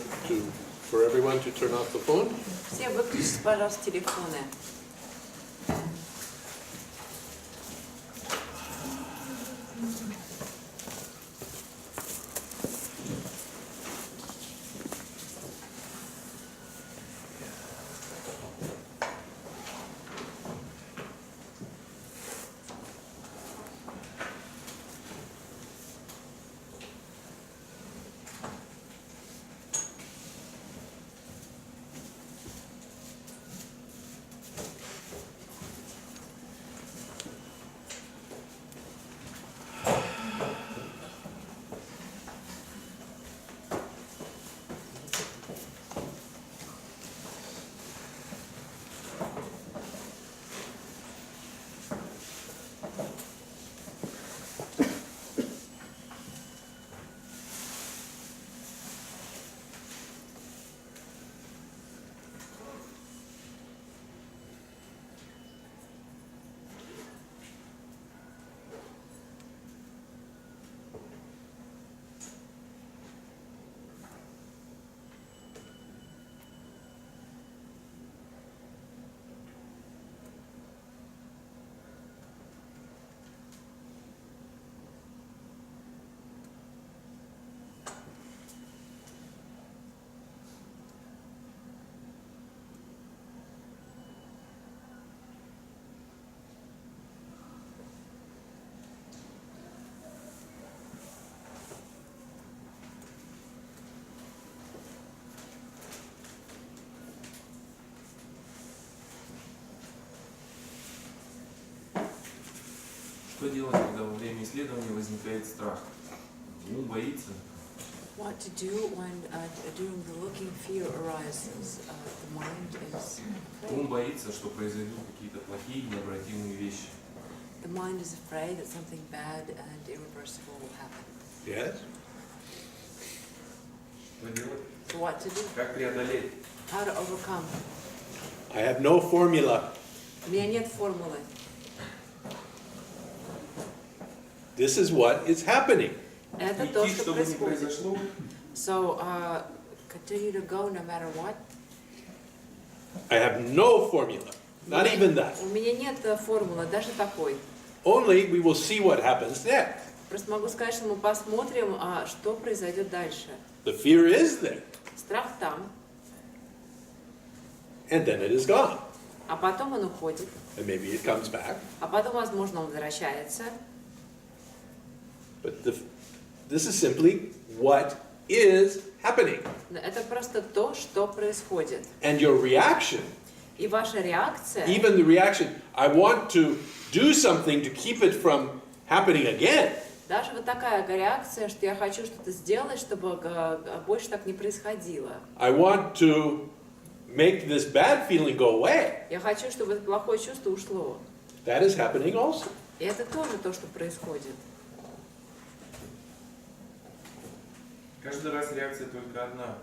for everyone to turn off the phone. Все выключите, пожалуйста, телефоны. Что делать, когда во время исследования возникает страх? Ум боится. What to do when during the looking fear arises? The mind is Ум afraid. боится, что произойдут какие-то плохие, необратимые вещи. The mind is afraid that something bad and irreversible will happen. Yes. Что делать? So what to do? Как преодолеть? How to overcome? I have no formula. У меня нет формулы. This is what is happening. Это то, Идти, что чтобы не происходит. произошло. So continue to go no matter what. I have no formula. Not even that. У меня нет формулы, даже такой. Only we will see what happens next. Просто могу сказать, что мы посмотрим, что произойдет дальше. The fear is there. Страх там, And then it is gone. а потом он уходит, And maybe it comes back. а потом, возможно, он возвращается. But this is simply what is happening. Это просто то, что происходит. And your reaction, И ваша реакция, even the reaction, I want to do something to keep it from happening again. даже вот такая реакция, что я хочу что-то сделать, чтобы больше так не происходило. I want to make this bad feeling go away. Я хочу, чтобы это плохое чувство ушло. That is happening also. И это тоже то, что происходит. Каждый раз реакция только одна.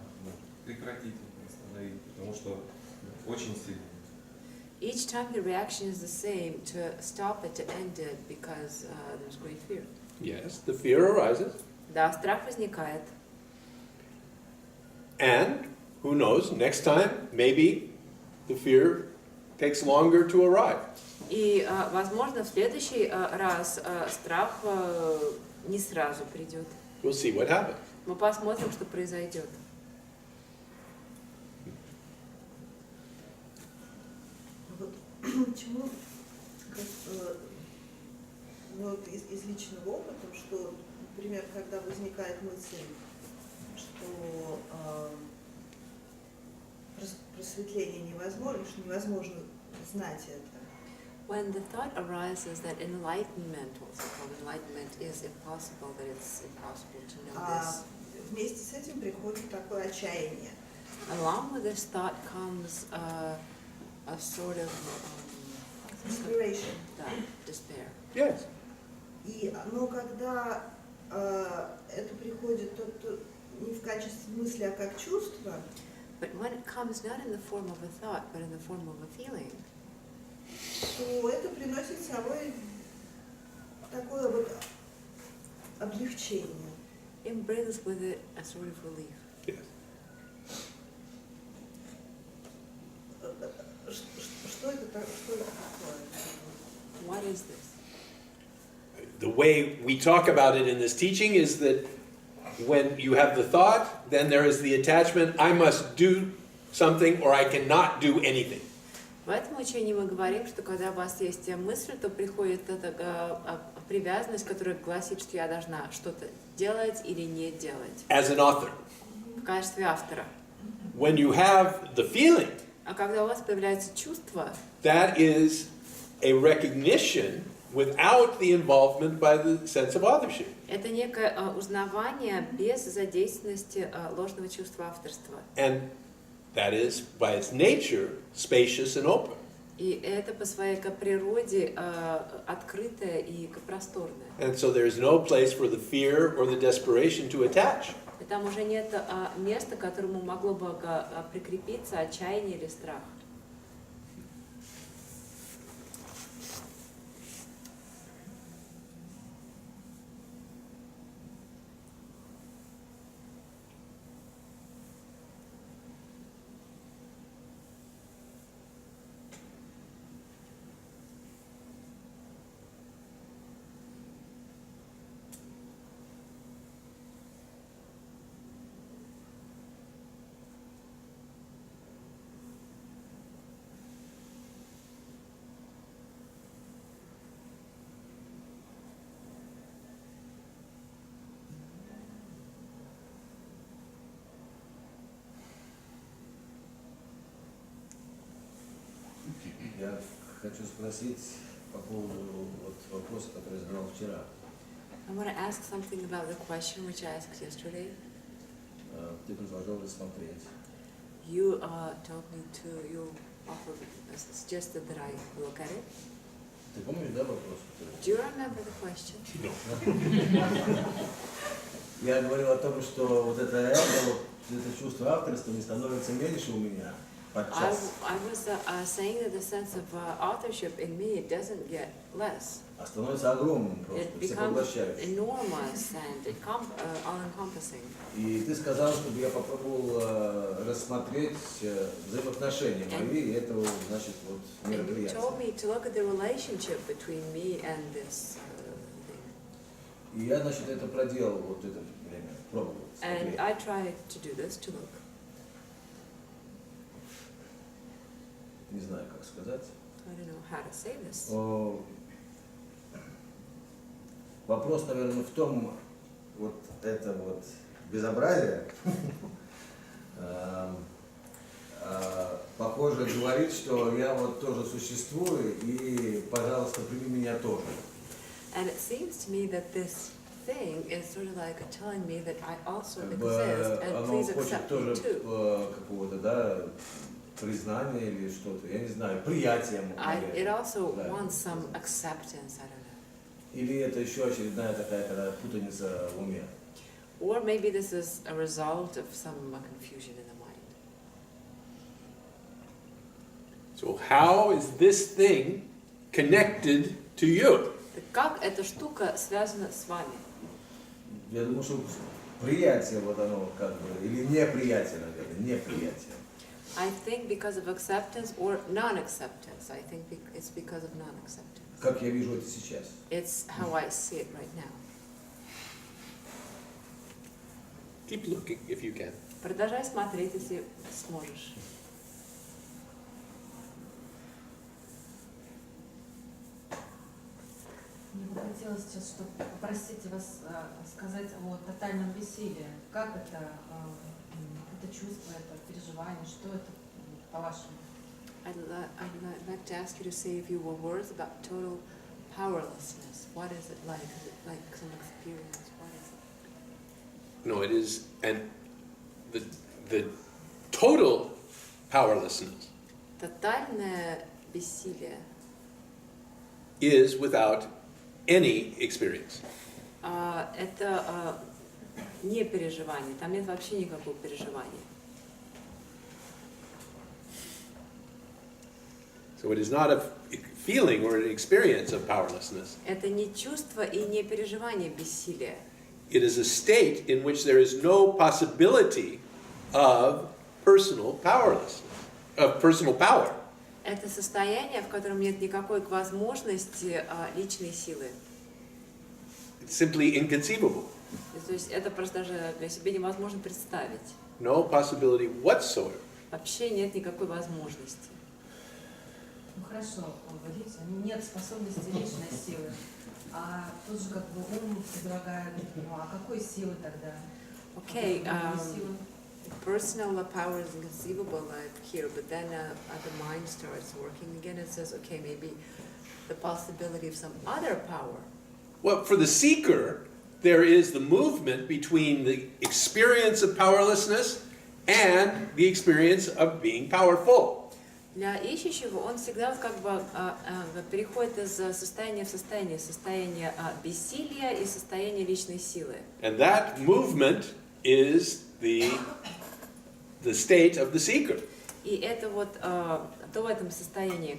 Прекратить, остановить, потому что очень сильно. Each time the reaction is the same, to stop it, to end it, because there's great fear. Yes, the fear arises. Да, страх возникает. And, who knows, next time, maybe the fear takes longer to arrive. И, возможно, в следующий раз страх не сразу придет. We'll see what happens. Мы посмотрим, что произойдет. Вот почему, вот из личного опыта, что, например, когда возникает мысль, что просветление невозможно, что невозможно знать это. When the thought arises that enlightenment, what's it called, enlightenment is impossible, that it's impossible to know this. Вместе с этим приходит такое отчаяние. Along with this thought comes a sort of Inspiration. да, despair. Yes. Но когда это приходит не в качестве мысли, а как чувство, But when it comes not in the form of a thought, but in the form of a feeling, то это приносит с собой такое вот облегчение. it brings with it a sort of relief. Yes. the way we talk about it in this teaching is that when you have the thought, then there is the attachment, I must do something or I cannot do anything. В этом учении мы говорим, что когда у вас есть мысль, то приходит эта привязанность, которая гласит, что я должна что-то делать или не делать. As an author. В качестве автора. When you have the feeling, А когда у вас появляется чувство, that is a recognition without the involvement by the sense of authorship. это некое узнавание без задействованности ложного чувства авторства. And that is, by its nature, spacious and open. И это по своей природе открытое и просторное. And so there is no place for the fear or the desperation to attach. И там уже нет места, к которому могло бы прикрепиться отчаяние или страх. Я хочу спросить по поводу вопроса, который я задал вчера. I want to ask something about the question which I asked yesterday. Ты предложил рассмотреть. You told me to, you offered, suggested that I look at it. Ты помнишь, да, вопрос? Do you remember the question? Я говорил о том, что вот это чувство авторства не становится меньше у меня подчас. I was saying that the sense of authorship in me, it doesn't get less. А становится огромным просто, It becomes всепоглощающим. enormous and all-encompassing. И ты сказал, чтобы я попробовал рассмотреть взаимоотношения мои и этого, значит, вот And you мероприятия. told me to look at the relationship between me and this thing. И я, значит, это проделал вот это время, пробовал. And I tried to do this, to look. Не знаю, как сказать. I don't know how to say this. Вопрос, наверное, в том, вот это вот безобразие, похоже, говорит, что я вот тоже существую, и, пожалуйста, прими меня тоже. And it seems to me that this thing is sort of like telling me that I also Как бы exist, and оно please хочет accept me тоже too. какого-то, да, признания или что-то, я не знаю, приятия. It also Да. wants some acceptance, I don't know. Или это еще очередная такая путаница в уме. Or maybe this is a result of some confusion in the mind. So how is this thing connected to you? Так как эта штука связана с вами? Я думаю, что приятие вот оно как бы, или неприятие, наверное, неприятие. I think because of acceptance or non-acceptance. I think it's because of non-acceptance. Как я вижу это сейчас. It's how I see it right now. Keep looking if you can. Продолжай смотреть, если сможешь. Мне бы хотелось сейчас, чтобы попросить вас сказать о тотальном бессилии. Как это чувство, это переживание, что это по-вашему? I'd like to ask you to say a few more words about total powerlessness. What is it like? Is it like some experience? What is it? No, it is, and the total powerlessness Тотальное бессилие is without any experience. Это не переживание, там нет вообще никакого переживания. So it is not a feeling or an experience of powerlessness. Это не чувство и не переживание бессилия. It is a state in which there is no possibility of personal powerlessness, of personal power. Это состояние, в котором нет никакой возможности личной силы. simply inconceivable. То есть это просто даже для себя невозможно представить. No possibility whatsoever. Вообще нет никакой возможности. Ну хорошо, вы видите, нет способности личной силы. А тут же как бы ум предлагает, ну а какой силы тогда? Okay, Какой силы? personal power is inconceivable like here, but then the mind starts working again and says, okay, maybe the possibility of some other power. Well, for the seeker, there is the movement between the experience of powerlessness and the experience of being powerful. Для ищущего он всегда вот как бы переходит из состояния в состояние бессилия и состояние личной силы. And that movement is the state of the seeker. И это вот то в этом состоянии,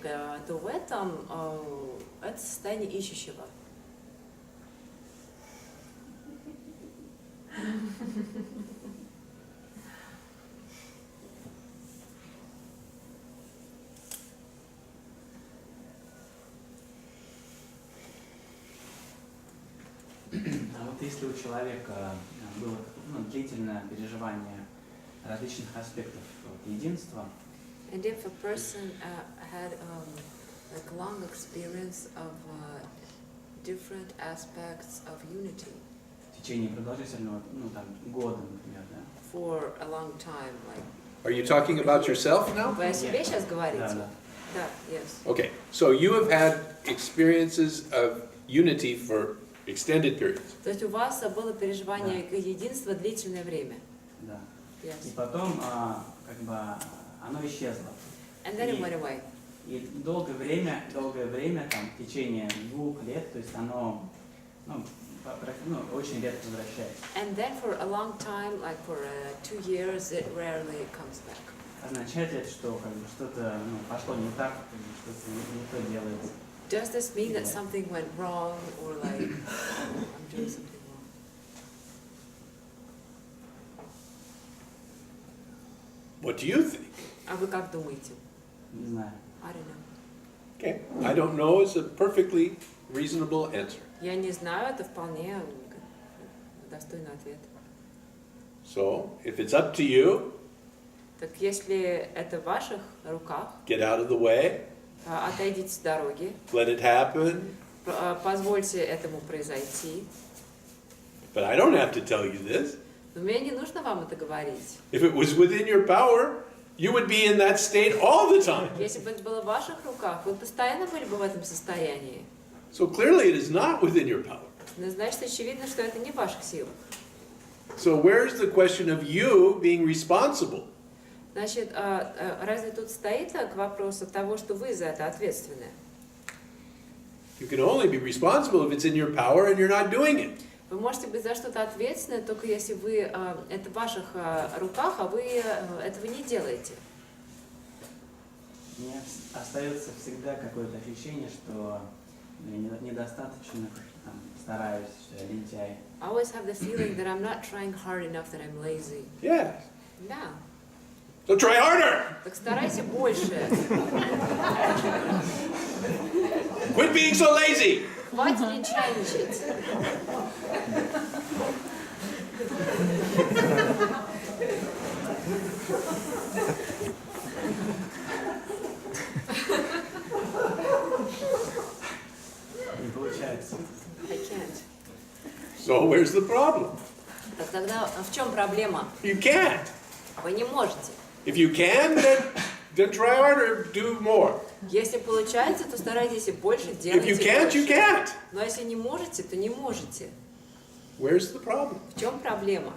то в этом это состояние ищущего. А вот если у человека было длительное переживание различных аспектов единства, And if a person had like long experience of different aspects of unity в течение продолжительного, года, например, да? for a long time, like Are you talking about yourself now? вы о себе сейчас говорите? Да, да. Да, yes. Okay, so you have had experiences of unity for extended periods. То есть у вас было переживание единства длительное время. Да. Yes. И потом, как бы, оно исчезло. And then it went away. И долгое время, там, в течение 2 лет, то есть оно, очень редко возвращается. And then for a long time, like for 2 years, it rarely comes back. Означает ли это, что как бы, что-то пошло не так, что-то не то делается? Does this mean that something went wrong or like I'm doing something wrong? What do you think? А вы как думаете? Не знаю. I don't know. Okay, I don't know is a perfectly reasonable answer. Я не знаю, это вполне достойный ответ. So, if it's up to you, Так если это в ваших руках, get out of the way, отойдите с дороги, let it happen, позвольте этому произойти. but I don't have to tell you this. Но мне не нужно вам это говорить. If it was within your power, you would be in that state all the time. Если бы это было в ваших руках, вы постоянно были бы в этом состоянии. So clearly it is not within your power. Но значит, очевидно, что это не в ваших силах. So where's the question of you being responsible? Значит, разве тут стоит к вопросу того, что вы за это ответственны? You can only be responsible if it's in your power and you're not doing it. Вы можете быть за что-то ответственны, только если вы это в ваших руках, а вы этого не делаете. У меня остается всегда какое-то ощущение, что я недостаточно там, стараюсь, что я лентяй. I always have the feeling that I'm not trying hard enough, that I'm lazy. Yes. Да. So try harder. Так старайся больше. Quit being so lazy. Хватит лентяйничать. Не получается. I can't. So where's the problem? Так тогда в чем проблема? You can't. Вы не можете. If you can, then try harder, do more. Если получается, то старайтесь больше, If делайте you can't, you больше. can't. Но если не можете, то не можете. Where's the problem? В чем проблема?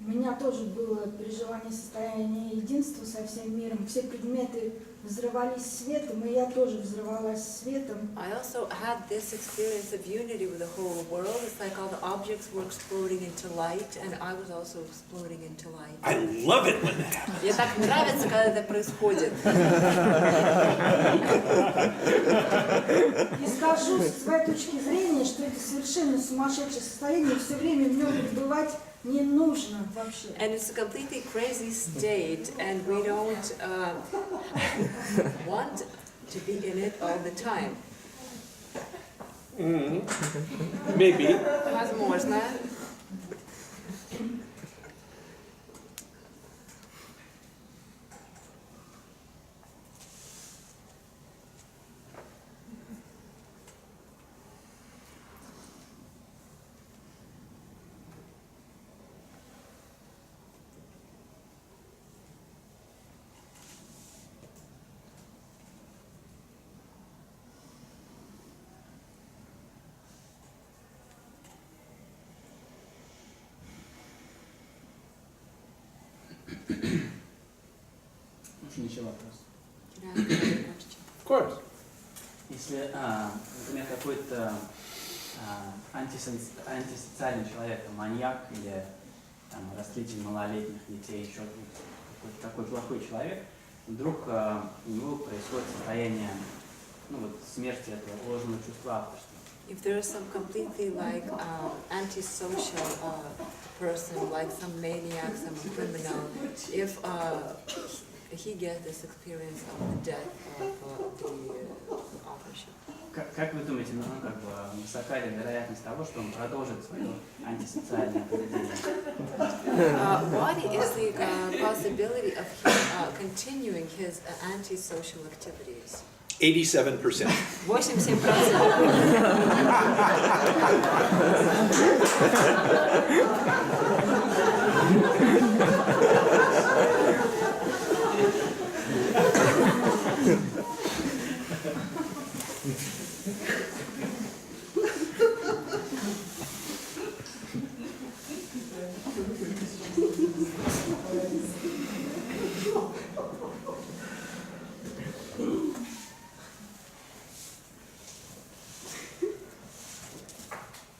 У меня тоже было переживание состояния единства со всем миром. Все предметы взрывались светом, и я тоже взрывалась светом. I also had this experience of unity with the whole world. It's like all the objects were exploding into light, and I was also exploding into light. I love it when that happens. Мне так нравится, когда это происходит. И скажу с своей точки зрения, что это совершенно сумасшедшее состояние, все время в нем пребывать не нужно вообще. And it's a completely crazy state, and we don't want to be in it all the time. Maybe. Возможно. Можно еще вопрос? Of course. Если, например, какой-то антисоциальный человек, там, маньяк или там, растлитель малолетних детей, еще какой-то такой плохой человек, вдруг у него происходит состояние смерти этого ложного чувства авторства. If there is some completely like antisocial person, like some maniac, some criminal, if he gets this experience of the death of the authorship. Как вы думаете, высока ли вероятность того, что он продолжит свое антисоциальное поведение? What is the possibility of him continuing his antisocial activities? 87%. 87%.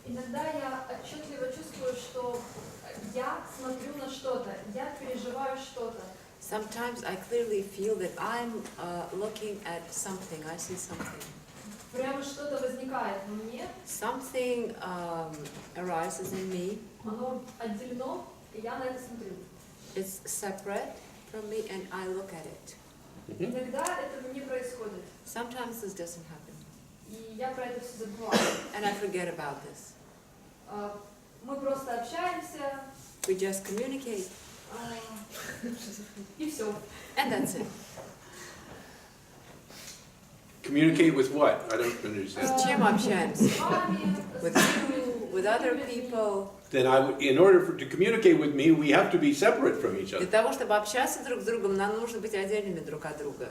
Иногда я отчетливо чувствую, что я смотрю на что-то, я переживаю что-то. Sometimes I clearly feel that I'm looking at something, I see something. Прямо что-то возникает во мне, Something arises in me. оно отделено, и я на это смотрю. It's separate from me and I look at it. Иногда этого не происходит, Sometimes this doesn't happen. и я про это все забываю. And I forget about this. Мы просто общаемся, We just communicate и все. and that's it. Communicate with what? I don't understand. С чем общаемся? С вами, With you, with other people. Then in order to communicate with me, we have to be separate from each Для other. того, чтобы общаться друг с другом, нам нужно быть отдельными друг от друга.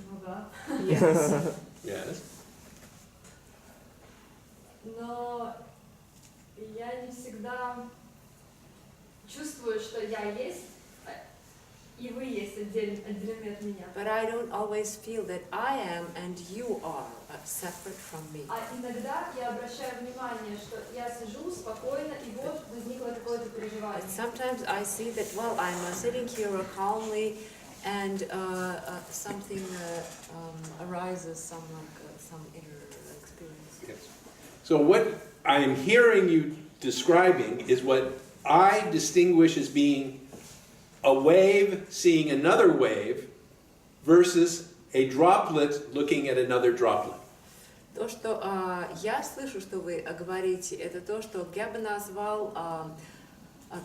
Ну да. Yes. Yes. Но я не всегда чувствую, что я есть, и вы есть отделены от меня. But I don't always feel that I am and you are separate from me. А иногда я обращаю внимание, что я сижу спокойно, и вот возникло какое-то переживание. And sometimes I see that, well, I'm sitting here calmly and something arises, some inner experience. Yes. So what I am hearing you describing is what I distinguish as being a wave seeing another wave versus a droplet looking at another droplet. То, что я слышу, что вы говорите, это то, что я бы назвал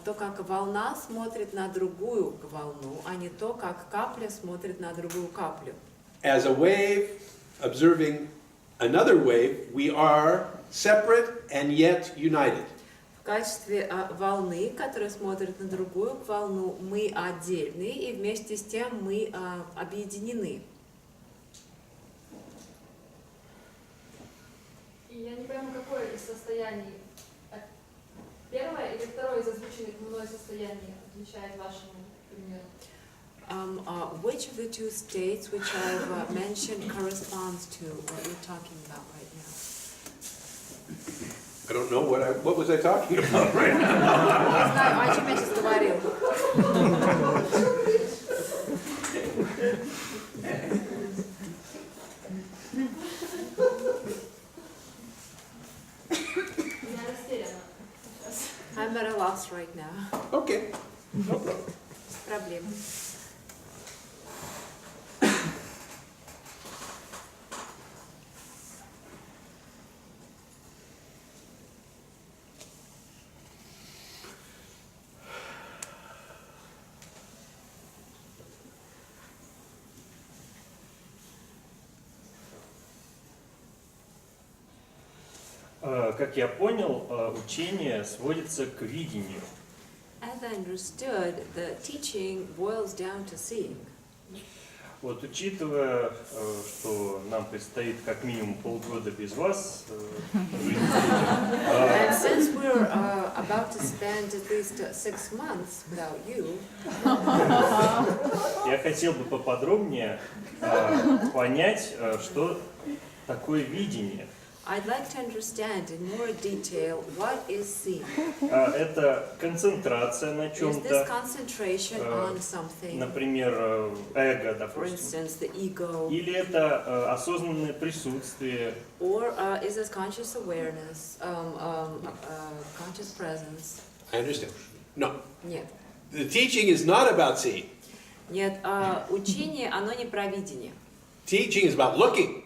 то, как волна смотрит на другую волну, а не то, как капля смотрит на другую каплю. As a wave observing another wave, we are separate and yet united. В качестве волны, которая смотрит на другую волну, мы отдельны и вместе с тем мы объединены. И я не пойму, какое из состояний, первое или второе из озвученных мной состояний отвечает вашему примеру. Which of the two states which I've mentioned corresponds to what you're talking about right now? I don't know what was I talking about right now. Не знаю, о чем я сейчас говорил. Я растеряна сейчас. I'm at a Okay, no problem. Проблема. Как я понял, учение сводится к видению. As I understood, the teaching boils down to seeing. Вот учитывая, что нам предстоит как минимум полгода без вас жить, And since we're about to spend at least 6 months without you, я хотел бы поподробнее понять, что такое видение. I'd like to understand in more detail what is seeing. Это концентрация на Is this чем-то, concentration on something, например, эго, for допустим. instance, the ego, Или это осознанное присутствие, or is this conscious awareness, conscious presence? I understand. No, Нет. the teaching is not about seeing. Нет, учение, оно не про видение. Teaching is about looking.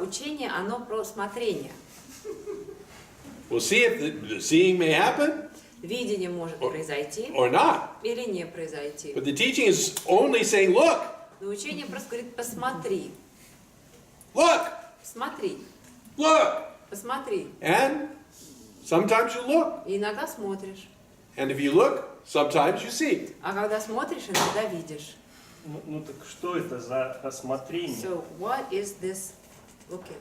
Учение, оно про смотрение. We'll see if the seeing may happen Видение может произойти or not. или не произойти. But the teaching is only saying, look, Но учение просто говорит, посмотри, look, смотри, look. посмотри. And sometimes you look. И иногда смотришь. And if you look, sometimes you see. А когда смотришь, иногда видишь. ну так что это за осмотрение? So what is this looking?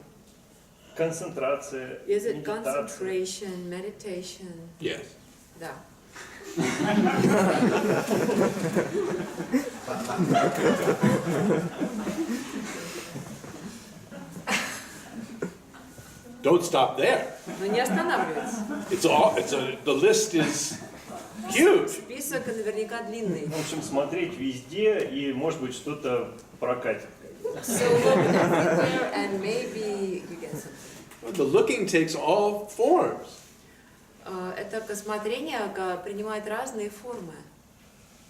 Концентрация, Is it медитация. concentration, meditation? Yes. Да. Don't stop there. Но не останавливается. The list is huge. Список наверняка длинный. В общем, смотреть везде и, может быть, что-то прокатит. So look everywhere and maybe you get something. The looking takes all forms. Это смотрение принимает разные формы.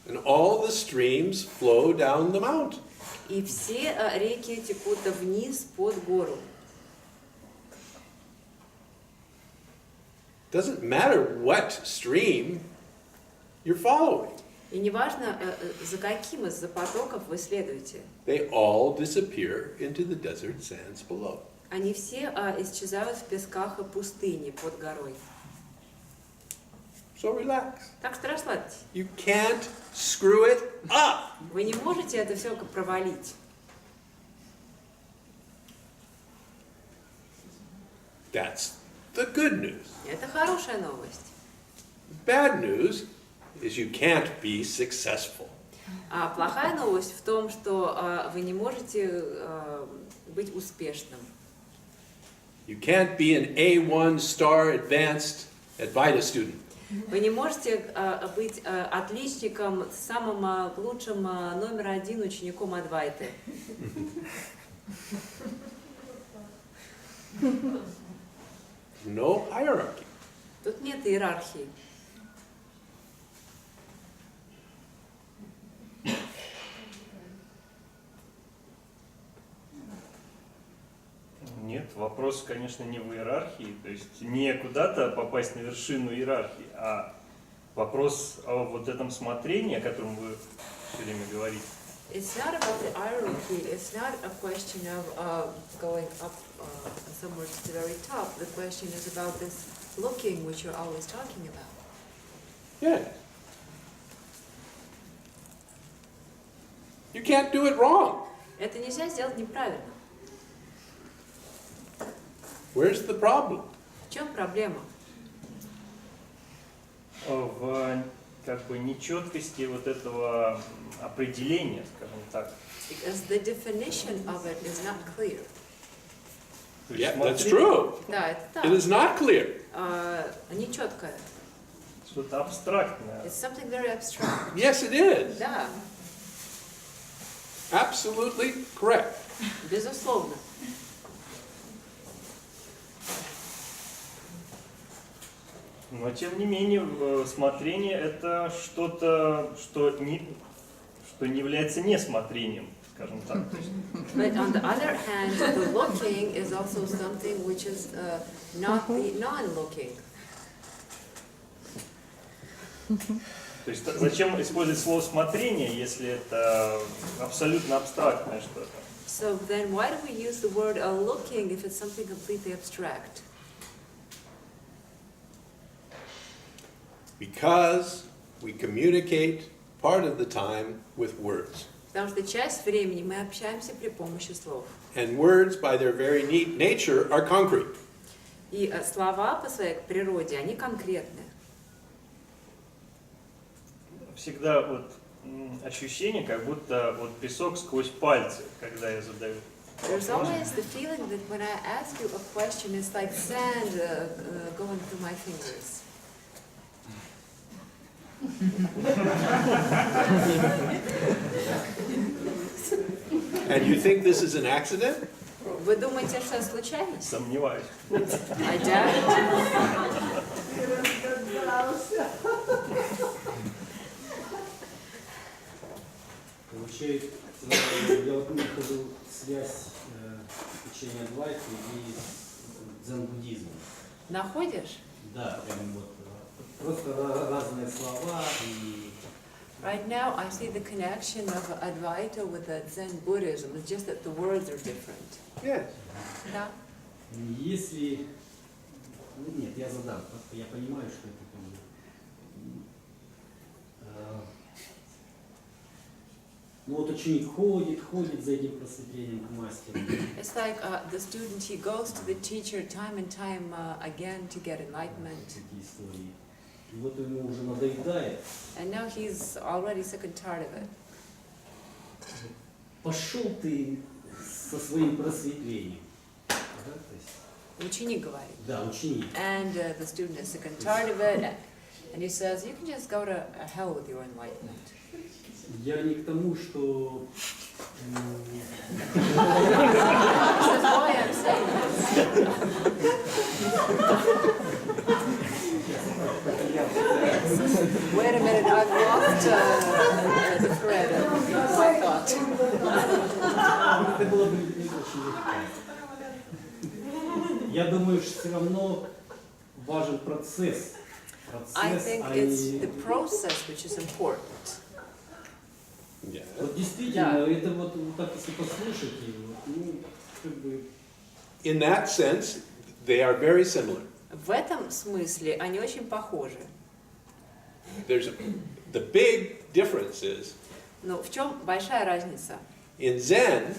And all the streams flow down the mountain. И все реки текут вниз под гору. Doesn't matter what stream you're following. И неважно, за каким из потоков вы следуете. They all disappear into the desert sands below. Они все исчезают в песках и пустыне под горой. So relax. Так что расслабьтесь. You can't screw it up. Вы не можете это все провалить. That's the good news. Это хорошая новость. Bad news is you can't be successful. А плохая новость в том, что вы не можете быть успешным. You can't be an A1 star advanced Advaita student. Вы не можете быть отличником, самым лучшим номер 1 учеником Адвайты. No hierarchy. Тут нет иерархии. Нет, вопрос, конечно, не в иерархии, то есть не куда-то попасть на вершину иерархии, а вопрос о вот этом смотрении, о котором вы все время говорите. It's not about the hierarchy. It's not a question of going up somewhere to the very top. The question is about this looking, which you're always talking about. Yeah. You can't do it wrong. Это нельзя сделать неправильно. Where's the problem? В чем проблема? В как бы нечеткости вот этого определения, скажем так. Because the definition of it is not clear. То есть Yeah, that's смотреть true. Да, это так. It is not clear. Нечеткое. что-то абстрактное. It's something very abstract. Yes, it is. Да, Absolutely correct. безусловно. Но тем не менее, смотрение это что-то, что не является несмотрением, скажем так. But on the other hand, the looking is also something which is not the non-looking. То есть зачем использовать слово смотрение, если это абсолютно абстрактное что-то? So then why do we use the word looking if it's something completely abstract? Because we communicate part of the time with words. Потому что часть времени мы общаемся при помощи слов. And words, by their very nature, are concrete. И слова по своей природе, они конкретны. Всегда вот ощущение, как будто вот песок сквозь пальцы, когда я задаю. There's always the feeling that when I ask you a question, it's like sand going through my fingers. And you think this is an accident? Вы думаете, что это случайность? Сомневаюсь. I doubt. Получается, я вот нахожу связь учения Адвайты и дзен-буддизма. Находишь? Да, прям вот просто разные слова и... Right now, I see the connection of Advaita with the Zen Buddhism. It's just that the words are different. Yes. Да? Если... Нет, я задам, я понимаю, что это как бы... Ну вот ученик ходит за этим просветлением к мастеру. It's like the student, he goes to the teacher time and time again to get enlightenment. Такие истории. И вот ему уже надоедает. And now he's already sick and tired of it. Пошел ты со своим просветлением. Да, то есть, Ученик говорит. да, ученик. And the student is sick and tired of it. And he says, you can just go to hell with your enlightenment. Я не к тому, что... This is why I'm saying this. Wait a minute, I've lost the thread of my thought. Это было бы очень легко. Я думаю, что все равно важен процесс. I think it's the process which is important. Yeah. Вот действительно, это вот так, если послушать, ну, как бы... In that sense, they are very similar. В этом смысле они очень похожи. The big difference is, Но в чем большая разница? in Zen,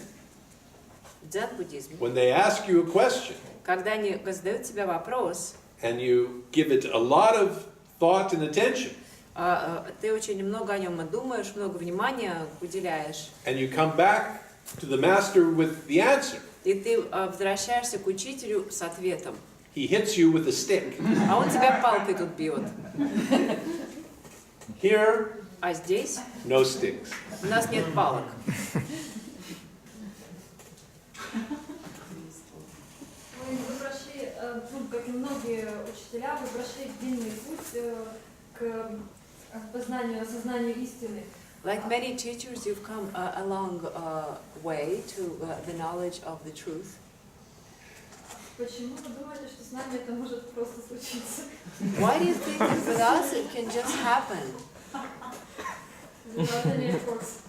В дзен-буддизме, when they ask you a question, когда они задают тебе вопрос, and you give it a lot of thought and attention, ты очень много о нем думаешь, много внимания уделяешь, and you come back to the master with the answer, и ты возвращаешься к учителю с ответом, he hits you with a stick. а он тебя палкой тут бьет. Here, А здесь no sticks. у нас нет палок. Вы прошли, ну, как и многие учителя, вы прошли длинный путь к познанию, осознанию истины. Like many teachers, you've come a long way to the knowledge of the truth. Почему вы думаете, что с нами это может просто случиться? Why do you think that with us it can just happen? Without any efforts.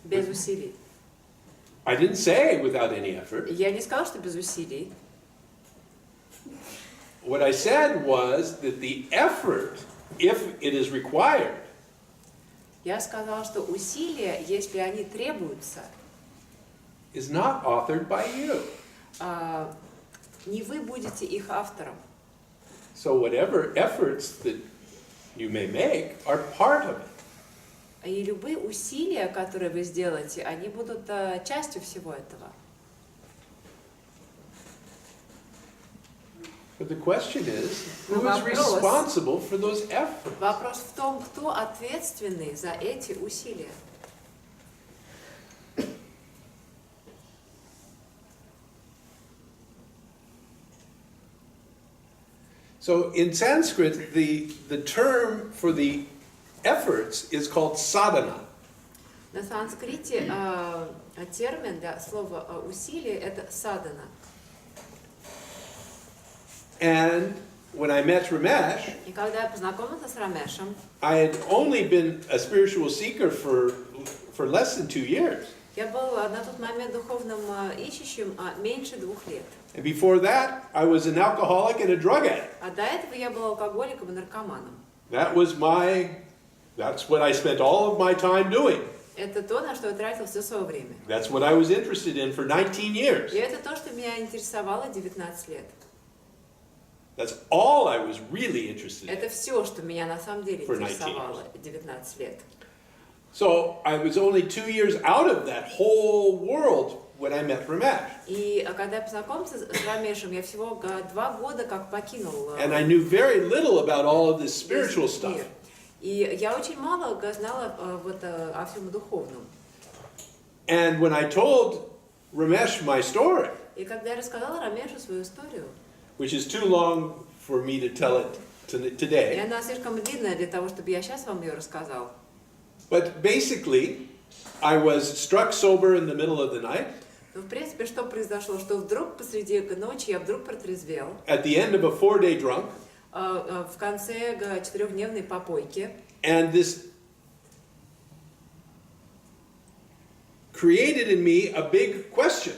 Без усилий. I didn't say without any effort. Я не сказала, что без усилий. What I said was that the effort, if it is required, Я сказала, что усилия, если они требуются, is not authored by you. не вы будете их автором. So whatever efforts that you may make are part of it. И любые усилия, которые вы сделаете, они будут частью всего этого. But the question is, Но who is вопрос- responsible for those efforts? Вопрос в том, кто ответственный за эти усилия. So in Sanskrit, the term for the efforts is called sadhana. На санскрите термин для слова усилие это садхана. And when I met Ramesh, И когда я познакомился с Рамешем, I had only been a spiritual seeker for less than 2 years. я был на тот момент духовным ищущим меньше 2 лет. And before that, I was an alcoholic and a drug addict. А до этого я был алкоголиком и наркоманом. That's what I spent all of my time doing. Это то, на что я тратил все свое время. That's what I was interested in for 19 years. И это то, что меня интересовало 19 лет. That's all I was really interested in. Это все, что меня на самом деле For 19 интересовало 19 лет. So I was only 2 years out of that whole world when I met Ramesh. И когда я познакомился с Рамешем, я всего 2 года как покинул And I knew very little about all of this spiritual весь stuff. мир. И я очень мало знала вот о всем духовном. And when I told Ramesh my story, И когда я рассказала Рамешу свою историю, which is too long for me to tell it и today, она слишком длинная для того, чтобы я сейчас вам ее рассказал. but basically, I was struck sober in the middle of the night. Но в принципе, что произошло? Что вдруг посреди ночи я вдруг протрезвел. At the end of a 4-day drunk, В конце 4-дневной попойки. and this created in me a big question.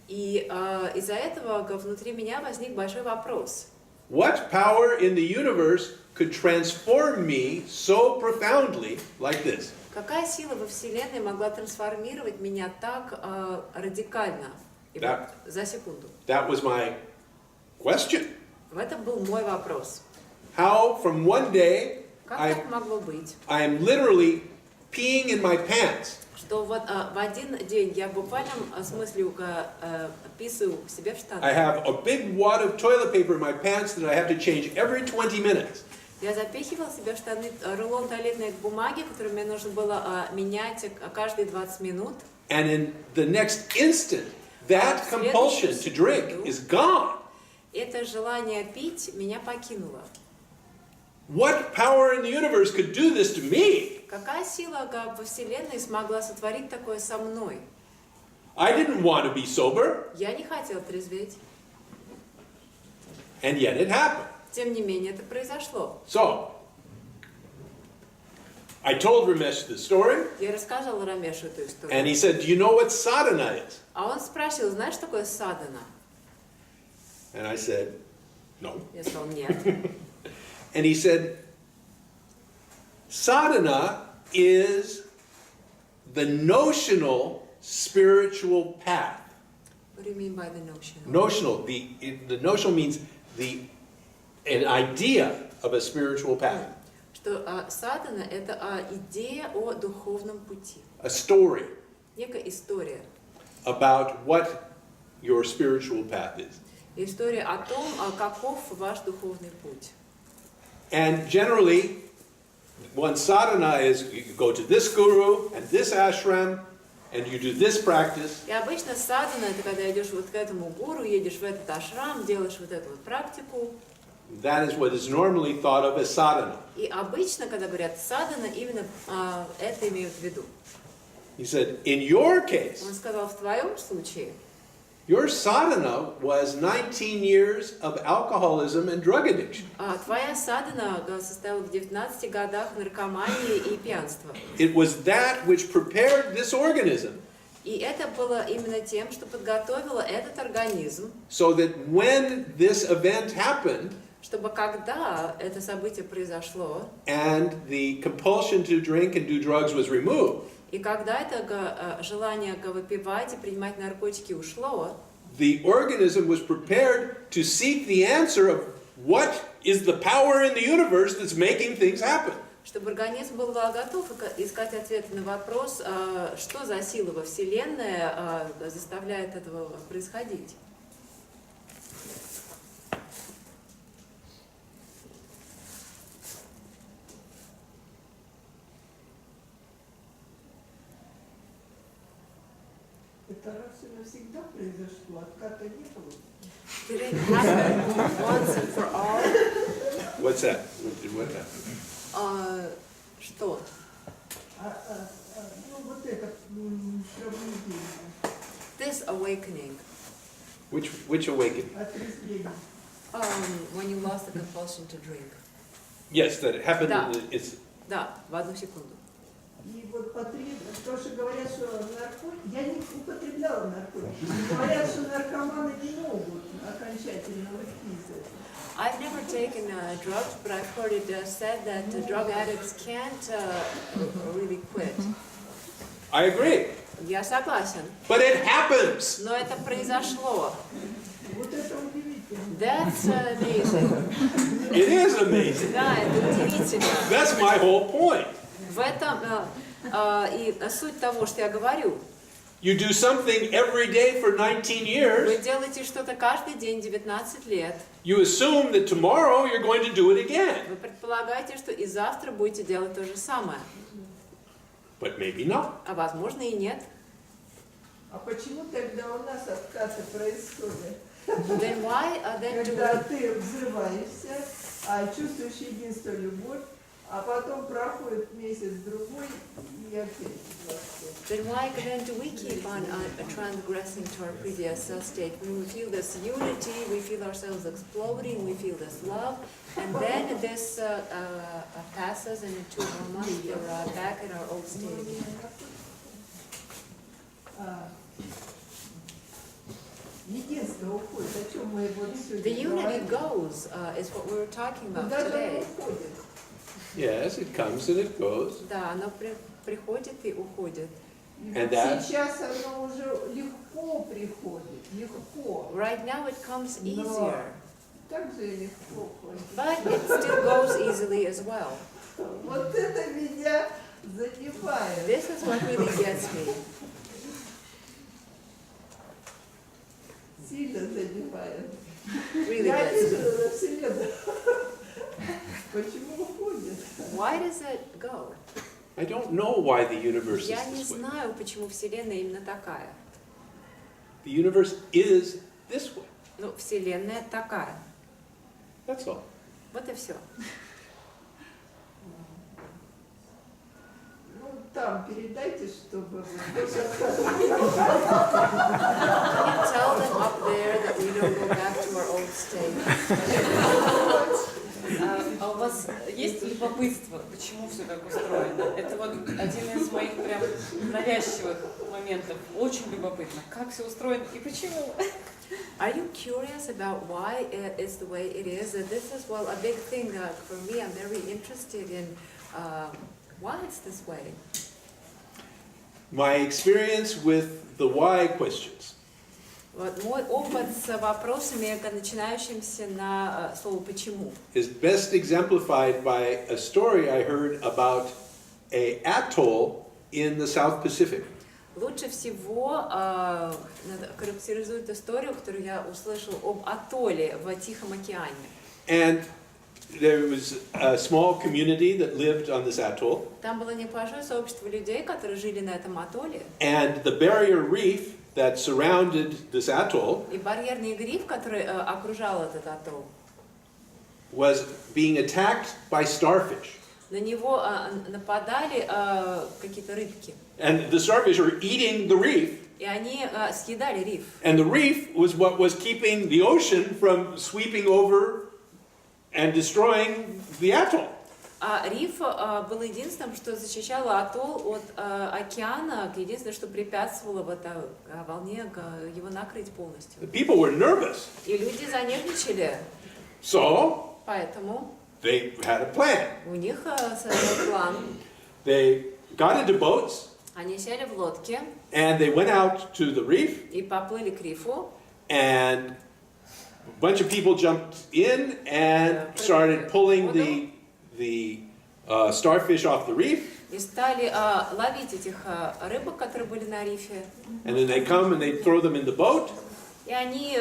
И из-за этого внутри меня возник большой вопрос. What power in the universe could transform me so profoundly like this? Какая сила во Вселенной могла трансформировать меня так радикально и Да. за секунду? That was my question. В этом был мой вопрос. How from one day Как так могло быть, I am literally peeing in my pants, что вот в один день я в буквальном смысле писаю себе в штаны. I have a big wad of toilet paper in my pants that I have to change every 20 minutes. Я запихивал себе в штаны рулон туалетной бумаги, который мне нужно было менять каждые 20 минут. And in the next instant, that compulsion to drink is gone. Это желание пить меня покинуло. What power in the universe could do this to me? Какая сила во Вселенной смогла сотворить такое со мной? I didn't want to be sober, Я не хотел трезветь. and yet it happened. Тем не менее, это произошло. So, I told Ramesh the story, Я рассказывала Рамешу эту историю. and he said, "Do you know what sadhana is?" А он спросил, знаешь, что такое садхана? And I said, "No." Я сказал, нет. And he said, sadhana is the notional spiritual path. What do you mean by the notion? Notional, the notional means an idea of a spiritual path, Что садхана – это идея о духовном пути. a story Некая история. about what your spiritual path is. История о том, каков ваш духовный путь. And generally, one sadhana is you go to this guru and this ashram, and you do this practice. И обычно садхана – это когда идешь вот к этому гуру, едешь в этот ашрам, делаешь вот эту вот практику. That is what is normally thought of as sadhana. И обычно, когда говорят садхана, именно это имеют в виду. He said, in your case, Он сказал, в твоем случае, your sadhana was 19 years of alcoholism and drug addiction. твоя садхана состояла в 19 годах наркомании и пьянства. It was that which prepared this organism И это было именно тем, что подготовило этот организм, so that when this event happened чтобы когда это событие произошло, and the compulsion to drink and do drugs was removed, и когда это желание выпивать и принимать наркотики ушло, the organism was prepared to seek the answer of what is the power in the universe that's making things happen. чтобы организм был готов искать ответы на вопрос, что за сила во Вселенной заставляет этого происходить. Это раз и навсегда произошло, отката не было. Did it happen once and for all? What's that? What happened? Что? Ну, вот это пробуждение, This awakening, Which awakening? отрезвление. when you lost the compulsion to drink. Yes, that it happened Да. in the, it's, Да, в одну секунду. И вот то, что говорят, что наркотики, я не употребляла наркотики. Говорят, что наркоманы не могут окончательно выйти из этого. I've never taken drugs, but I've heard it said that drug addicts can't really quit. I agree. Я согласен. But it happens. Но это произошло. Вот это удивительно. That's amazing. It is amazing. Да, это удивительно. That's my whole point. В этом и суть того, что я говорю. You do something every day for 19 Вы years, делаете что-то каждый день 19 лет. you assume that tomorrow you're going to do it again. Вы предполагаете, что и завтра будете делать то же самое. But maybe not. А возможно и нет. А почему тогда у нас откаты происходят? Then why then do Когда ты взрываешься, а чувствуешь единство, любовь, а потом проходит месяц-другой, и опять Then why then do we keep on transgressing to our previous state? When we feel this unity, we feel ourselves exploding, we feel this love, and then this passes and in 2 more months we're back in our old state again. единство уходит, о чем мы вот The сегодня unity говорили. goes is what we were talking about Куда же оно today. уходит? Yes, it comes and it goes. Да, оно приходит и уходит. И And вот that- сейчас оно уже легко приходит, легко. Right now it comes Но easier, так же и легко ходит. but it still goes easily as well. Вот это меня занимает. This is what really gets me. Сильно занимает. Really Я gets me. вижу на Вселенную. Почему уходит? Why does it go? I don't know why the universe Я is не this way. знаю, почему Вселенная именно такая. The universe is this way. Но Вселенная такая. That's all. Вот и все. Ну, там передайте, чтобы вы Tell them up there that we don't go back to our old state. А у вас есть любопытство, почему все так устроено? Это вот один из моих прям навязчивых моментов. Очень любопытно, как все устроено и почему. Are you curious about why it's the way it is? This is, well, a big thing for me. I'm very interested in why it's this way. My experience with the why questions Вот мой опыт с вопросами, начинающимися на слово «почему». is best exemplified by a story I heard about an atoll in the South Pacific. Лучше всего характеризует историю, которую я услышал об атолле в Тихом океане. And there was a small community that lived on this atoll, Там было небольшое сообщество людей, которые жили на этом атолле, and the barrier reef that surrounded this atoll и барьерный риф, который окружал этот атолл, was being attacked by starfish. на него нападали какие-то рыбки, And the starfish were eating the reef, и они съедали риф. and the reef was what was keeping the ocean from sweeping over and destroying the atoll. А риф был единственным, что защищало атолл от океана, единственное, что препятствовало в этой волне его накрыть полностью. The people were nervous, И люди занервничали, so поэтому they had a plan. у них был план. They got into boats, Они сели в лодки and they went out to the reef, и поплыли к рифу, and a bunch of people jumped in and started pulling the starfish off the reef, и стали ловить этих рыбок, которые были на рифе. and then they come and they throw them in the boat, И они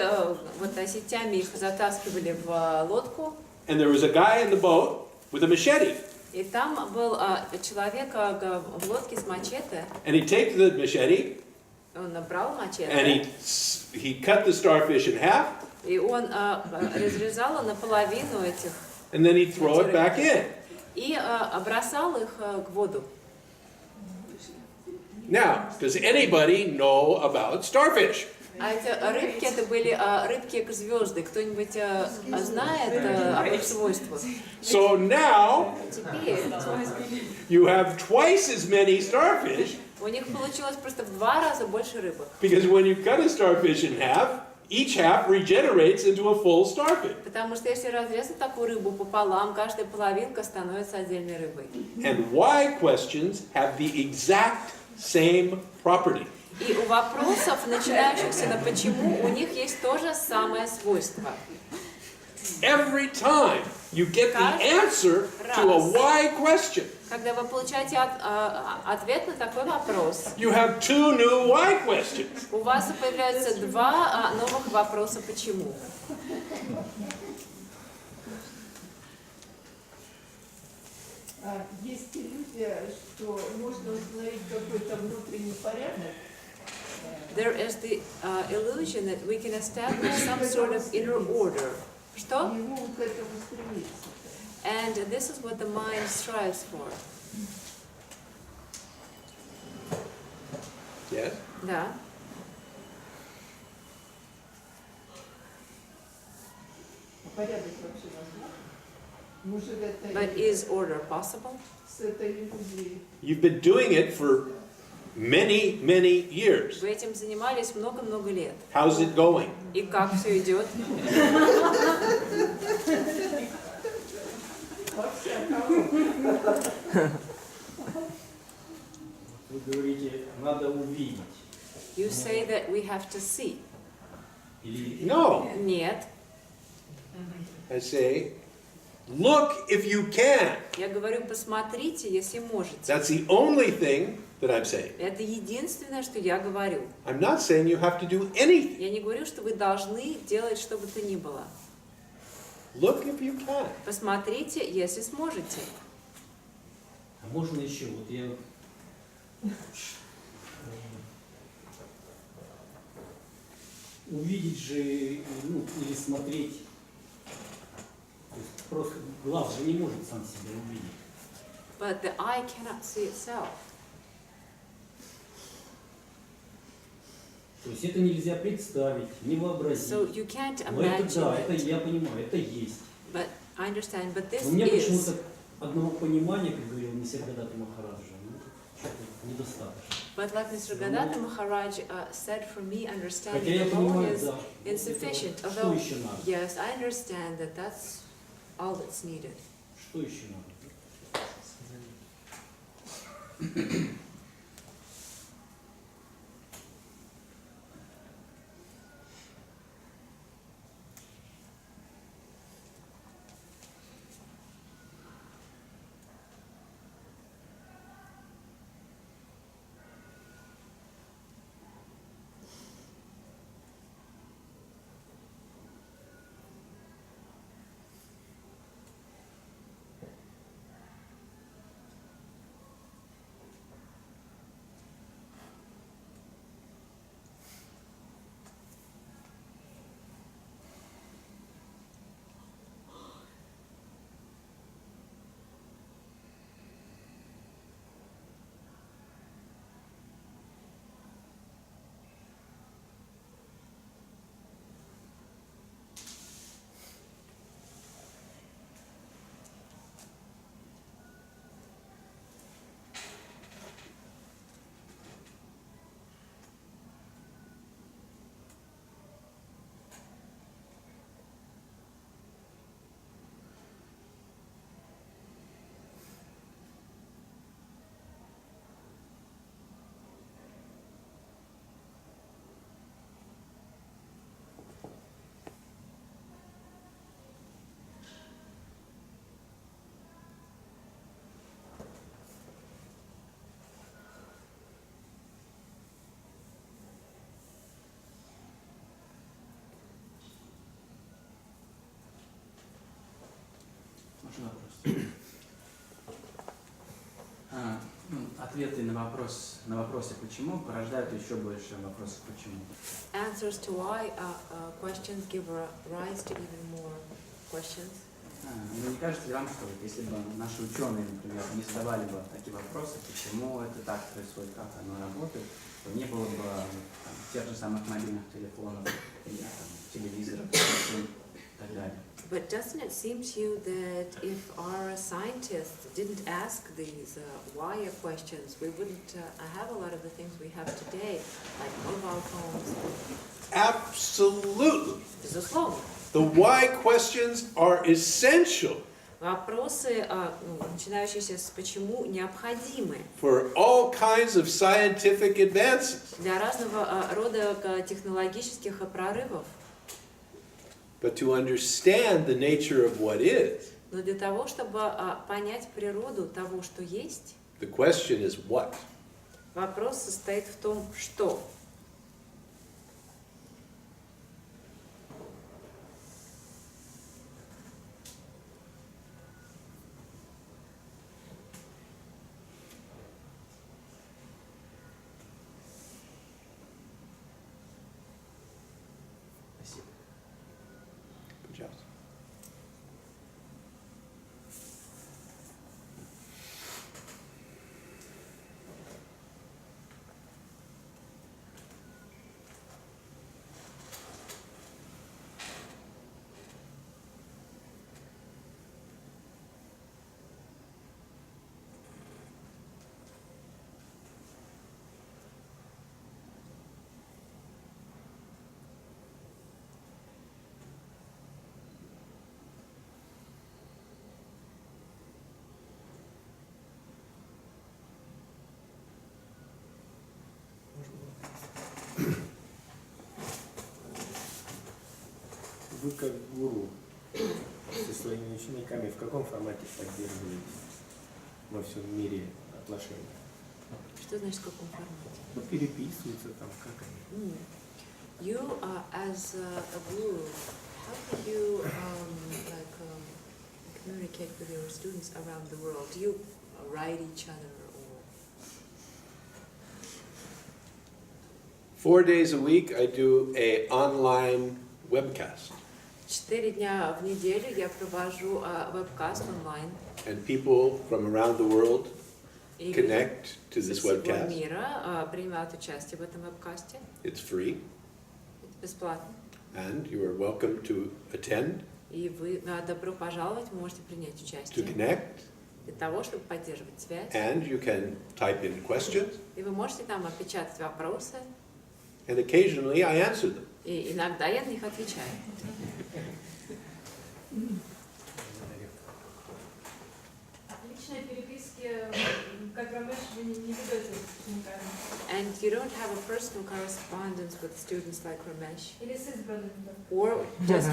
вот сетями их затаскивали в лодку. and there was a guy in the boat with a machete, И там был человек в лодке с мачете. and he takes the machete Он набрал and мачете. he cut the starfish in half, И он разрезал наполовину этих and then he'd throw it back in. И бросал их к воду. Now, does anybody know about starfish? А эти рыбки, это были рыбки-звезды. Кто-нибудь знает об их свойствах? So now, Теперь you have twice as many starfish, у них получилось просто в 2 раза больше рыбок. because when you cut a starfish in half, each half regenerates into a full starfish. Потому что если разрезать такую рыбу пополам, каждая половинка становится отдельной рыбой. And why questions have the exact same property. И у вопросов, начинающихся на почему, у них есть то же самое свойство. Every time you get the answer to a why question, Когда вы получаете ответ на такой вопрос, you have 2 new why questions. у вас появляются 2 новых вопроса почему. Есть иллюзия, что можно установить какой-то внутренний порядок. There is the illusion that we can establish some sort of inner order. Что? И ему к этому стремится. And this is what the mind strives for. Yes? Да. Порядок вообще возможен? Мы же в этой, But is order possible? с этой иллюзией. You've been doing it for many, many years. Вы этим занимались много-много лет. How's it going? И как все идет? Вы говорите, надо увидеть. You say that we have to see. Или No. Нет. I say, look if you can. Я говорю, посмотрите, если можете. That's the only thing that I'm saying. Это единственное, что я говорю. I'm not saying you have to do anything. Я не говорю, что вы должны делать что бы то ни было. Look if you can. Посмотрите, если сможете. А можно еще, вот я увидеть же, ну, или смотреть, то есть просто глаз же не может сам себя увидеть. But the eye cannot see itself. То есть это нельзя представить, не вообразить. So you can't Но это да, imagine это it. я понимаю, это есть. But I understand, but this Но у меня is. почему-то одного понимания, как говорил Нисаргадата Махараджа, ну, что-то недостаточно. But like Mr. Gadata Maharaj said, for me, Хотя understanding я alone понимаю, is да, insufficient. что Although, еще надо? yes, I understand that that's all that's needed. Что еще надо? Можно вопрос? Ответы на вопросы почему порождают еще больше вопросов почему. Answers to why questions give rise to even more questions. Ну, не кажется ли вам, что вот если бы наши ученые, например, не задавали бы такие вопросы, почему это так происходит, как оно работает, то не было бы там, тех же самых мобильных телефонов или там, телевизоров и так далее. But doesn't it seem to you that if our scientists didn't ask these why questions, we wouldn't have a lot of the things we have today, like mobile phones? Absolutely. Безусловно. The why questions are essential Вопросы, начинающиеся с «почему», необходимы for all kinds of scientific advances. для разного рода технологических прорывов. But to understand the nature of what is, Но для того, чтобы понять природу того, что есть, the question is what? вопрос состоит в том, что. Спасибо. Пожалуйста. Вы как гуру со своими учениками в каком формате поддерживаете во всем мире отношения? Что значит в каком формате? Ну, переписываются там, как они? You as a guru, how do you communicate with your students around the world? Do you write each other or? 4 days a week I do a online webcast. 4 дня в неделю я провожу вебкаст онлайн. And people from around the world И connect to со this всего webcast. мира принимают участие в этом вебкасте. It's free, Это бесплатно. and you are welcome to attend, И вы добро пожаловать, вы можете принять to участие connect, для того, чтобы поддерживать связь. and you can type in questions, И вы можете там опечатать вопросы, and occasionally I answer them. и иногда я на них отвечаю. Личные переписки, как Рамеш, вы не ведете с учениками? And you don't have a personal correspondence with students like Ramesh, Или с избранными? or just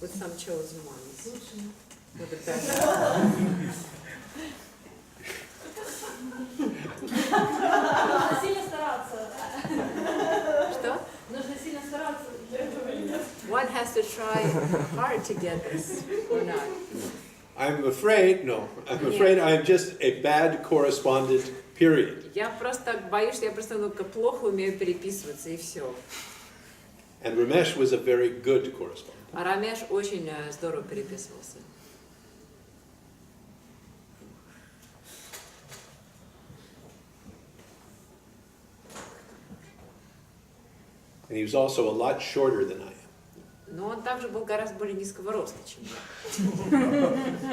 with some chosen ones, Лучше. with the best. Нужно сильно стараться. Что? Нужно сильно стараться для этого или нет? One has to try hard to get this, or not. I'm afraid I'm just a bad correspondent, period. Я просто боюсь, что я просто плохо умею переписываться, и все. And Ramesh was a very good correspondent. А Рамеш очень здорово переписывался. And he was also a lot shorter than I am. Но он также был гораздо более низкого роста, чем я.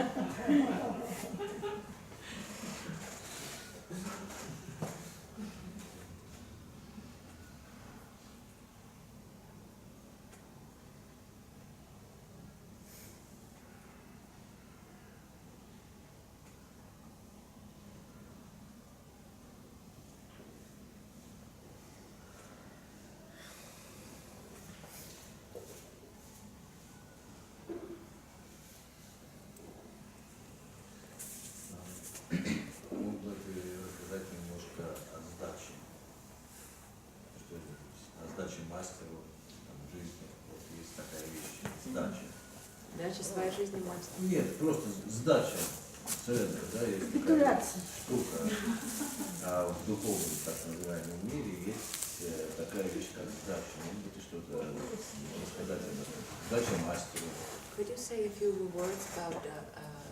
Мог бы ты рассказать немножко о сдаче? Что это? О сдаче мастеру в жизни. Вот есть такая вещь. Сдача. Дача своей жизни мастер. Нет, просто сдача. surrender, да, есть такая Капитуляция. штука. А в духовном, так называемом мире есть такая вещь, как сдача. Может быть, что-то сказать об этом. Сдача мастеру. Could you say a few words about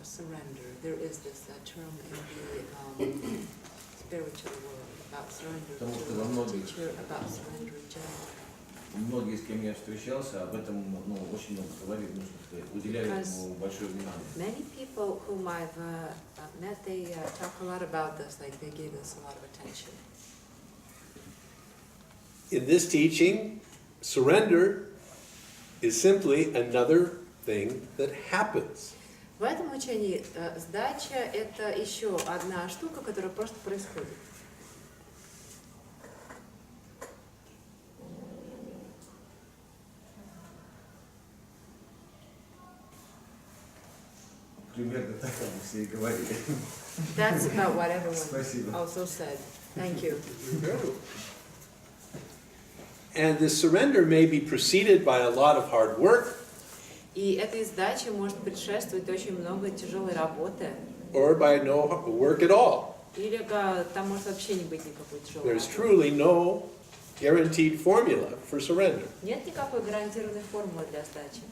surrender? There is this term in the spiritual world about surrender Потому что to во a многих- teacher, about surrender in general. Многие, с кем я встречался, об этом очень много говорили, нужно сказать, уделяли этому большое внимание. Many people whom I've met, they talk a lot about this, like they give this a lot of attention. In this teaching, surrender is simply another thing that happens. В этом учении сдача – это еще одна штука, которая просто происходит. Примерно так мы все и говорили. That's about what everyone Спасибо. also said. Thank you. And this surrender may be preceded by a lot of hard work, И этой сдаче может предшествовать очень много тяжелой работы, or by no work at all. или там может вообще не быть никакой тяжелой There's работы. truly no guaranteed formula for surrender. Нет никакой гарантированной формулы для сдачи.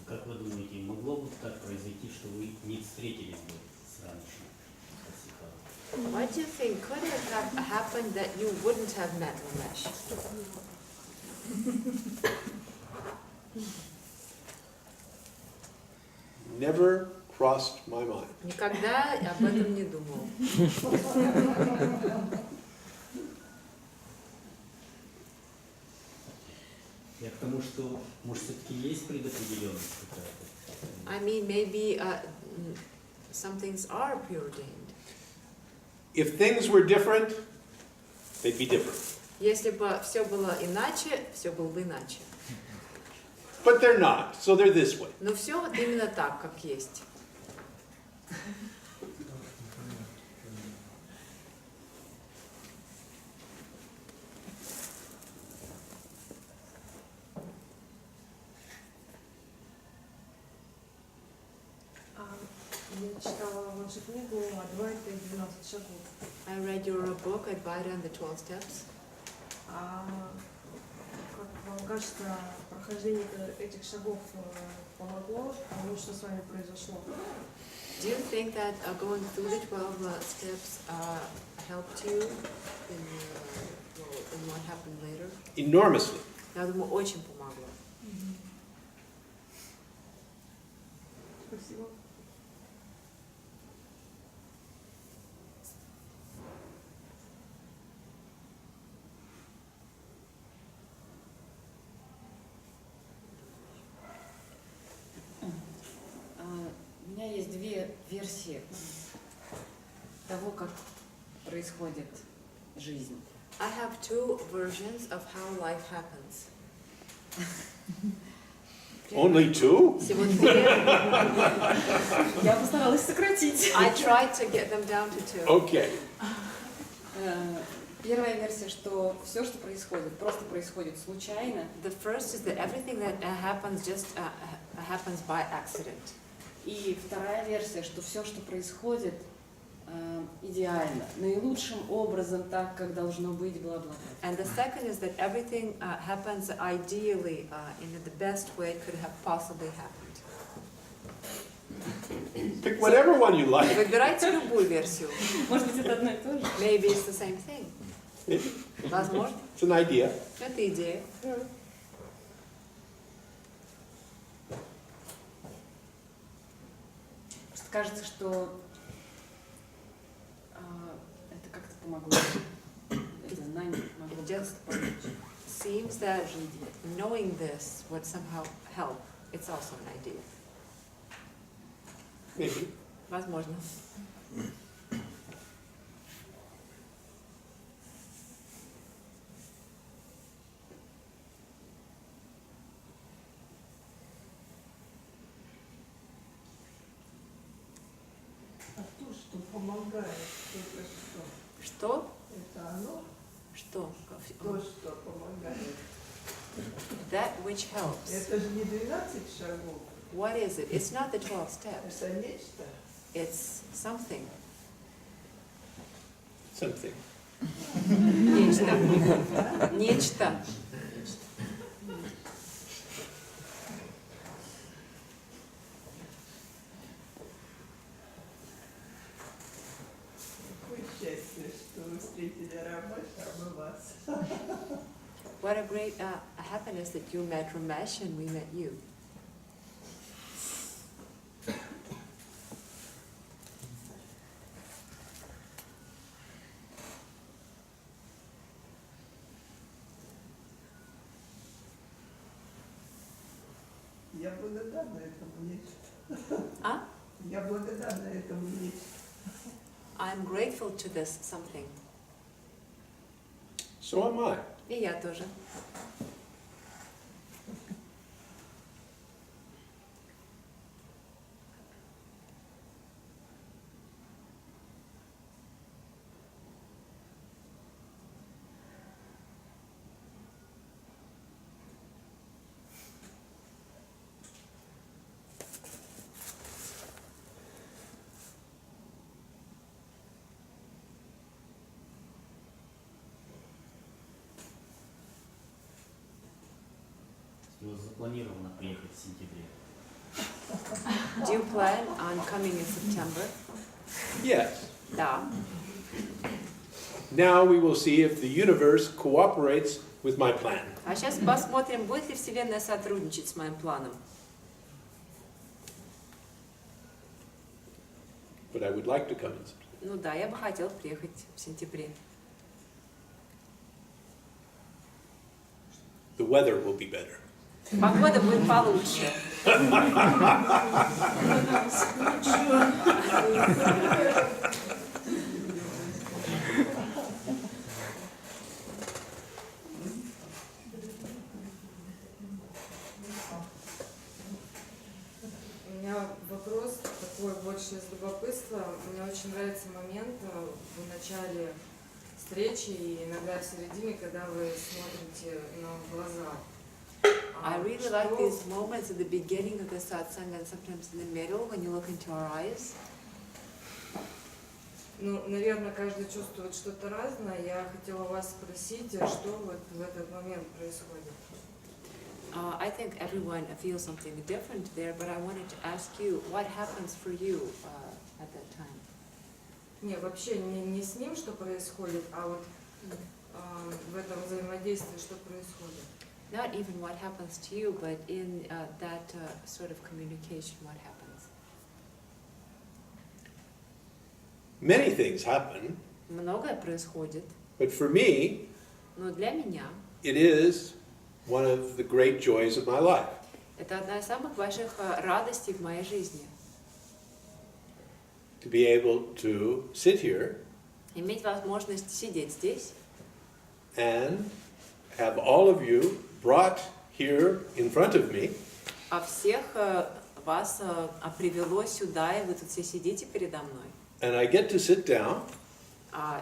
Как вы думаете, могло бы так произойти, что вы не встретились бы с раньше? What do you think? Could it have happened that you wouldn't have met Ramesh? Never crossed my mind. Никогда об этом не думал. Я к тому, что, может, все-таки есть предопределенность какая-то? I mean, maybe some things are preordained. If things were different, they'd be different. Если бы все было иначе, все было бы иначе. But they're not, so they're this way. Но все вот именно так, как есть. Я читала вашу книгу «Адвайта и 12 шагов». I read your book, Advaita and the 12 Steps. Как вам кажется, прохождение этих шагов помогло тому, что с вами произошло? Do you think that going through the 12 steps helped you in what happened later? Enormously. Я думаю, очень помогло. Спасибо. У меня есть две версии того, как происходит жизнь. I have two versions of how life happens. Only two? Всего две. Я постаралась сократить. I tried to get them down to two. Okay. Первая версия, что все, что происходит, просто происходит случайно. The first is that everything that happens just happens by accident. И вторая версия, что все, что происходит, идеально, наилучшим образом, так, как должно быть, бла-бла. And the second is that everything happens ideally in the best way it could have possibly happened. Pick whatever one you like. Выбирайте любую версию. Может быть, это одно и то же? Maybe it's the same thing. Возможно. It's an idea. Это идея. Просто кажется, что это как-то помогло. Это знание помогло It just помочь. seems that knowing this would somehow help. It's also an idea. Maybe. Возможно. Что помогает, только что. Что? Это оно, Что? то, что помогает. That which helps. Это же не 12 шагов. What is it? It's not the 12 steps. Это нечто. It's something. Something. Нечто. Нечто. Какое счастье, что вы встретили Рамеша, а мы вас. What a great happiness that you met Ramesh and we met you. Я благодарна этому нечто. А? Я благодарна этому нечто. I'm grateful to this something. So am I. И я тоже. Запланировано приехать в сентябре. Do you plan on coming in September? Yes. Да. Now we will see if the universe cooperates with my plan. А сейчас посмотрим, будет ли Вселенная сотрудничать с моим планом. But I would like to come in September. Ну да, я бы хотела приехать в сентябре. The weather will be better. Погода будет получше. У меня вопрос такой больше из любопытства. Мне очень нравится момент в начале встречи и иногда в середине, когда вы смотрите нам в глаза. I really like these moments at the beginning of the satsang and sometimes in the middle when you look into our eyes. Ну, наверное, каждый чувствует что-то разное. Я хотела вас спросить, что вот в этот момент происходит? I think everyone feels something different there, but I wanted to ask you, what happens for you at that time? Не, вообще не с ним, что происходит, а вот в этом взаимодействии, что происходит. Not even what happens to you, but in that sort of communication, what happens? Many things happen, Многое происходит, but for me, но для меня it is one of the great joys of my life. это одна из самых больших радостей в моей жизни. To be able to sit here Иметь возможность сидеть здесь and have all of you brought here in front of me, а всех вас привело сюда, и вы тут все сидите передо мной. and I get to sit down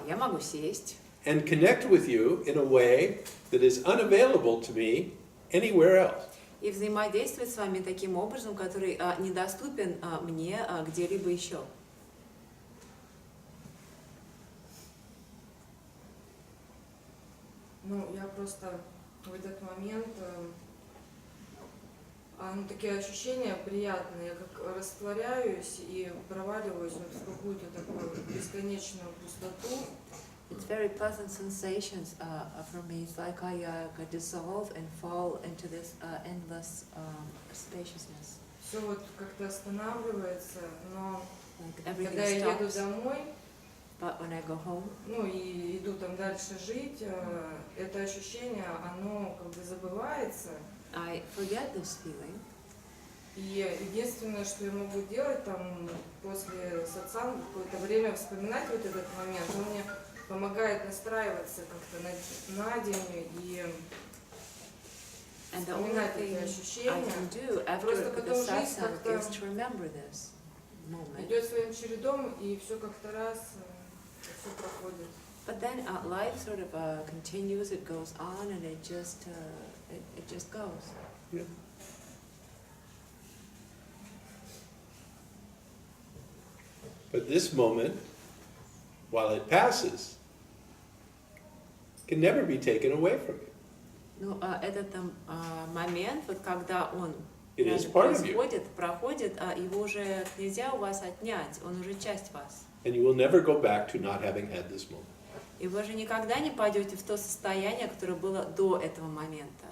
Я могу сесть and connect with you in a way that is unavailable to me anywhere else. и взаимодействовать с вами таким образом, который недоступен мне где-либо еще. Ну, я просто в этот момент, такие ощущения приятные, я как растворяюсь и проваливаюсь вот в какую-то такую бесконечную пустоту. It's very pleasant sensations for me. It's like I dissolve and fall into this endless spaciousness. Все вот как-то останавливается, но Like когда я everything еду stops. домой, But when I go home, ну и иду там дальше жить, это ощущение, оно как бы забывается. I forget this feeling. И единственное, что я могу делать там после сатсанга, какое-то время вспоминать вот этот момент, он мне помогает настраиваться как-то на день и And the only вспоминать thing эти I ощущения. can do after Просто the потом жизнь satsang как-то is to remember this. moment. Идет своим чередом, и все как-то раз, все проходит. But then life sort of continues, it goes on, and it just goes. Yeah. But this moment, while it passes, can never be taken away from you. Ну, этот момент, вот когда он It is part of you. проходит, его уже нельзя у вас отнять, он уже часть вас. And you will never go back to not having had this moment. И вы же никогда не пойдете в то состояние, которое было до этого момента.